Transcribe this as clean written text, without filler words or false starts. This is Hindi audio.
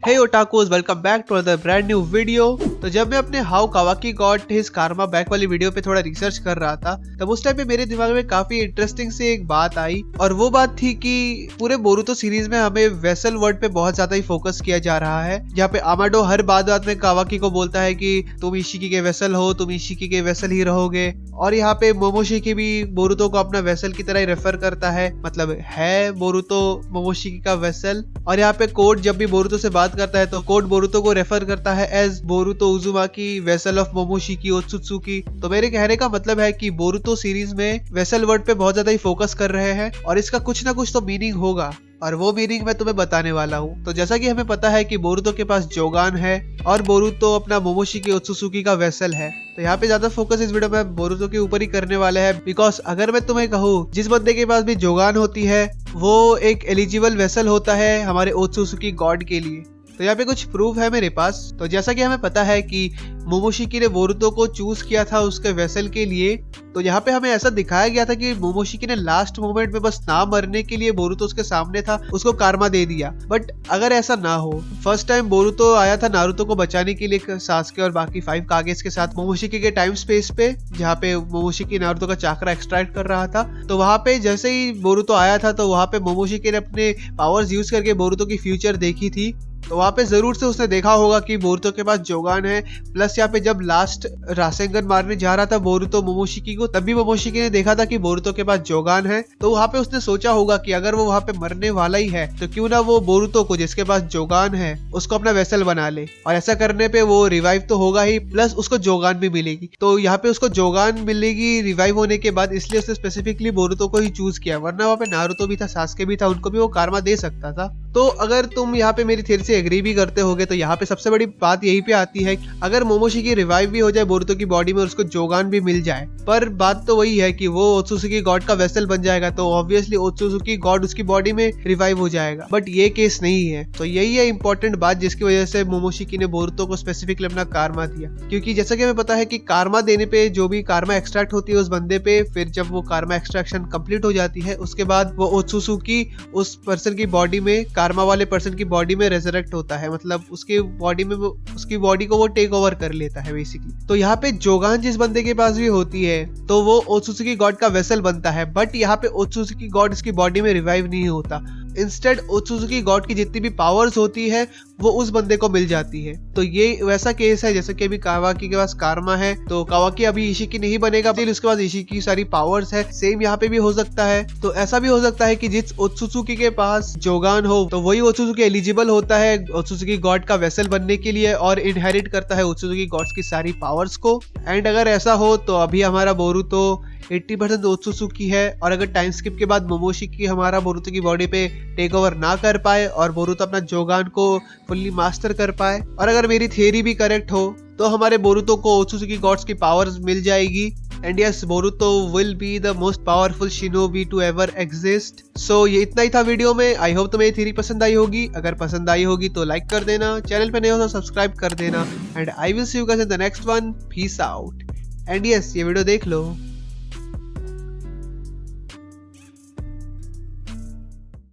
Hey otakus, welcome back to another brand new video। तो जब मैं अपने हाउ कावाकी गॉट हिज कारमा बैक वाली वीडियो पे थोड़ा रिसर्च कर रहा था, तब उस टाइम पे मेरे दिमाग में काफी इंटरेस्टिंग से एक बात आई, और वो बात थी कि पूरे बोरुतो सीरीज में हमें वेसल वर्ड पे बहुत ज्यादा ही फोकस किया जा रहा है, जहाँ पे आमाडो हर बात में कावाकी को बोलता है कि तुम इशिकी के वेसल हो, तुम इशिकी के वेसल ही रहोगे। और यहाँ पे मोमोशिकी भी बोरुतो को अपना वेसल की तरह ही रेफर करता है, मतलब है बोरुतो मोमोशिकी का वेसल। और यहाँ पे कोड जब भी बोरुतो से बात करता है तो कोड बोरुतो को रेफर करता है as Boruto Uzumaki vessel of Momoshiki Otsutsuki. तो मेरे कहने का मतलब है कि बोरुतो सीरीज में वेसल वर्ड पे बहुत ज्यादा ही फोकस कर रहे हैं, और इसका कुछ ना कुछ तो मीनिंग होगा, और वो मीनिंग मैं तुम्हें बताने वाला हूँ। तो जैसा कि हमें पता है कि बोरुतो के पास जोगान है और बोरुतो अपना मोमोशिकी ओत्सुत्सुकी का वेसल है, तो यहाँ पे ज्यादा फोकस इस वीडियो में बोरुतो के ऊपर ही करने वाले हैं। बिकॉज अगर मैं तुम्हें कहूँ, जिस बंदे के पास भी जोगान होती है वो एक एलिजिबल वेसल होता है हमारे ओत्सुत्सुकी गॉड के लिए। तो यहाँ पे कुछ प्रूफ है मेरे पास। तो जैसा कि हमें पता है कि मोमोशिकी ने बोरुतो को चूज किया था उसके वेसल के लिए, तो यहाँ पे हमें ऐसा दिखाया गया था कि मोमोशिकी ने लास्ट मोमेंट में बस ना मरने के लिए बोरुतो उसके सामने था, उसको कारमा दे दिया। बट अगर ऐसा ना हो, फर्स्ट टाइम बोरुतो आया था नारुतो को बचाने के लिए सासके और बाकी 5 कागेस के साथ मोमोशिकी के टाइम स्पेस पे, जहाँ पे मोमोशिकी नारुतो का चाकरा एक्सट्रैक्ट कर रहा था। तो वहां पे जैसे ही बोरुतो आया था तो वहां पे मोमोशिकी ने अपने पावर्स यूज करके बोरुतो की फ्यूचर देखी थी। तो वहां पे जरूर से उसने देखा होगा कि बोरुतो के पास जोगान है। प्लस यहाँ पे जब लास्ट रासेंगन मारने जा रहा था बोरुतो मोमोशिकी को, तब भी मोमोशिकी ने देखा था कि बोरुतो के पास जोगान है। तो वहां पे उसने सोचा होगा कि अगर वो वहां पे मरने वाला ही है तो क्यों ना वो बोरुतो को, जिसके पास जोगान है, उसको अपना वेसल बना ले, और ऐसा करने पे वो रिवाइव तो होगा ही, प्लस उसको जोगान भी मिलेगी। तो यहाँ पे उसको जोगान मिलेगी रिवाइव होने के बाद, इसलिए उसने स्पेसिफिकली बोरुतो को ही चूज किया। वरना वहाँ पे नारुतो भी था, सासके भी था, उनको भी वो कारमा दे सकता था। तो अगर तुम यहाँ पे मेरी थ्योरी से एग्री भी करते होगे तो यहाँ पे सबसे बड़ी बात यही पे आती है कि अगर मोमोशिकी रिवाइव भी हो जाए बोरुतो की बॉडी में और उसको जोगान भी मिल जाए, पर बात तो वही है कि वो ओत्सुत्सुकी गॉड का वेसल बन जाएगा, तो ऑब्वियसली ओत्सुत्सुकी गॉड उसकी बॉडी में रिवाइव हो जाएगा। बट ये केस नहीं है। तो यही है इंपॉर्टेंट बात जिसकी वजह से मोमोशिकी ने बोरुतो को स्पेसिफिकली अपना कारमा दिया, क्योंकि जैसा कि हमें पता है कि कारमा देने पे जो भी कारमा एक्सट्रैक्ट होती है उस बंदे पे, फिर जब वो कारमा एक्सट्रैक्शन कंप्लीट हो जाती है उसके बाद वो ओत्सुत्सुकी उस पर्सन की बॉडी में, कारमा वाले पर्सन की बॉडी में रेजरेक्ट होता है, मतलब उसके बॉडी में उसकी बॉडी को वो टेक ओवर कर लेता है बेसिकली। तो यहाँ पे जोगान जिस बंदे के पास भी होती है तो वो ओत्सुत्सुकी गॉड का वेसल बनता है। बट यहाँ पे ओत्सुत्सुकी गॉड इसकी बॉडी में रिवाइव नहीं होता। इंस्टेड ओत्सुत्सुकी गॉड की जितनी भी पावर्स होती है वो उस बंदे को मिल जाती है। तो ये वैसा केस है जैसे कि अभी कावाकी के पास कारमा है, तो कावाकी अभी इशिकी नहीं बनेगा, फिर उसके पास इशिकी की सारी पावर्स है। सेम यहाँ पे भी हो सकता है। तो ऐसा भी हो सकता है कि जिस ओत्सुत्सुकी के पास जोगान हो तो वही ओत्सुत्सुकी एलिजिबल होता है ओत्सुत्सुकी गॉड का वेसल बनने के लिए और इनहेरिट करता है ओत्सुत्सुकी गॉड्स की सारी पावर्स को। एंड अगर ऐसा हो तो अभी हमारा बोरुतो 80% ओत्सुत्सुकी है, और अगर टाइम स्किप के बाद मोमोशिकी हमारा बोरुतो की बॉडी पे टेक ओवर ना कर पाए और बोरुतो अपना जोगान को फुल्ली मास्टर कर पाए, और अगर मेरी थियरी भी करेक्ट हो तो हमारे बोरुतो को ओत्सुत्सुकी गॉड्स की पावर्स मिल जाएगी। And yes, Boruto will be the most powerful shinobi to ever exist. So ये इतना ही था वीडियो में। आई होप तुम्हें थ्योरी पसंद आई होगी। अगर पसंद आई होगी तो लाइक कर देना, चैनल पे नए हो तो सब्सक्राइब कर देना, and I will see you guys in the next one. Peace out. And yes, ये वीडियो देख लो।